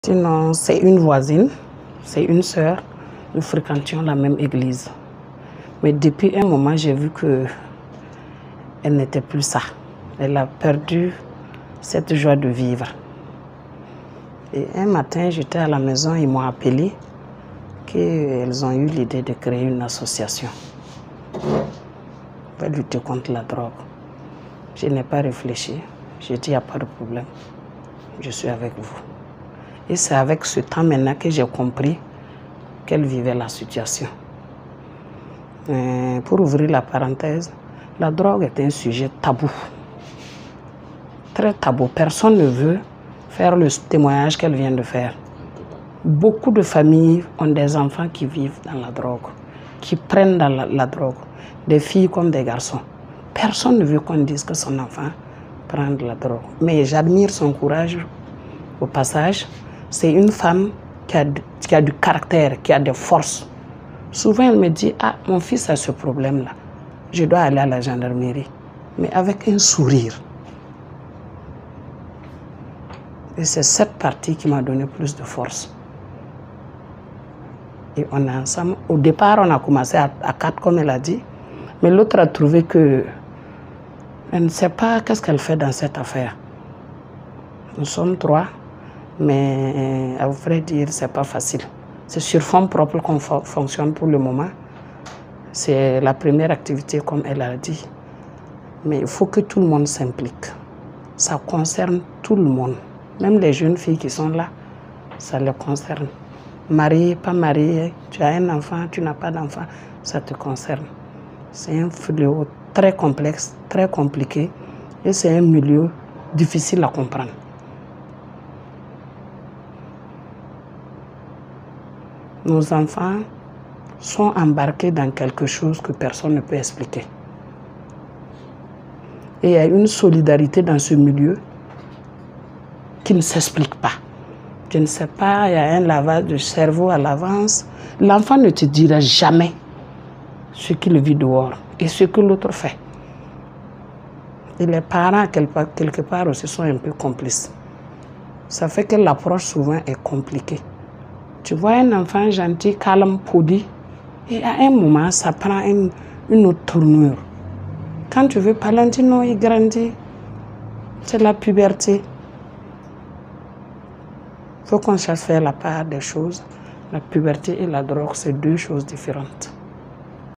Sinon, c'est une voisine, c'est une sœur. Nous fréquentions la même église. Mais depuis un moment, j'ai vu qu'elle n'était plus ça. Elle a perdu cette joie de vivre. Et un matin, j'étais à la maison, ils m'ont appelé qu'elles ont eu l'idée de créer une association pour lutter contre la drogue. Je n'ai pas réfléchi. J'ai dit, il n'y a pas de problème. Je suis avec vous. Et c'est avec ce temps maintenant que j'ai compris qu'elle vivait la situation. Pour ouvrir la parenthèse, la drogue est un sujet tabou. Très tabou. Personne ne veut faire le témoignage qu'elle vient de faire. Beaucoup de familles ont des enfants qui vivent dans la drogue, qui prennent dans la drogue, des filles comme des garçons. Personne ne veut qu'on dise que son enfant prend de la drogue. Mais j'admire son courage au passage. C'est une femme qui a du caractère, qui a des forces. Souvent, elle me dit, ah, mon fils a ce problème-là. Je dois aller à la gendarmerie. Mais avec un sourire. Et c'est cette partie qui m'a donné plus de force. Et on est ensemble. Au départ, on a commencé à 4, comme elle a dit. Mais l'autre a trouvé que elle ne sait pas qu'est-ce qu'elle fait dans cette affaire. Nous sommes 3, mais à vrai dire, ce n'est pas facile. C'est sur fonds propres qu'on fonctionne pour le moment. C'est la première activité, comme elle a dit. Mais il faut que tout le monde s'implique. Ça concerne tout le monde. Même les jeunes filles qui sont là, ça les concerne. Mariée, pas mariée, tu as un enfant, tu n'as pas d'enfant, ça te concerne. C'est un fléau très complexe, très compliqué, et c'est un milieu difficile à comprendre. Nos enfants sont embarqués dans quelque chose que personne ne peut expliquer. Et il y a une solidarité dans ce milieu qui ne s'explique pas. Je ne sais pas, il y a un lavage de cerveau à l'avance. L'enfant ne te dira jamais ce qu'il vit dehors et ce que l'autre fait. Et les parents, quelque part aussi, sont un peu complices. Ça fait que l'approche souvent est compliquée. Tu vois un enfant gentil, calme, poli, et à un moment, ça prend une autre tournure. Quand tu veux parler, on dit non, il grandit. C'est la puberté. Il faut qu'on cherche à faire la part des choses. La puberté et la drogue, c'est 2 choses différentes.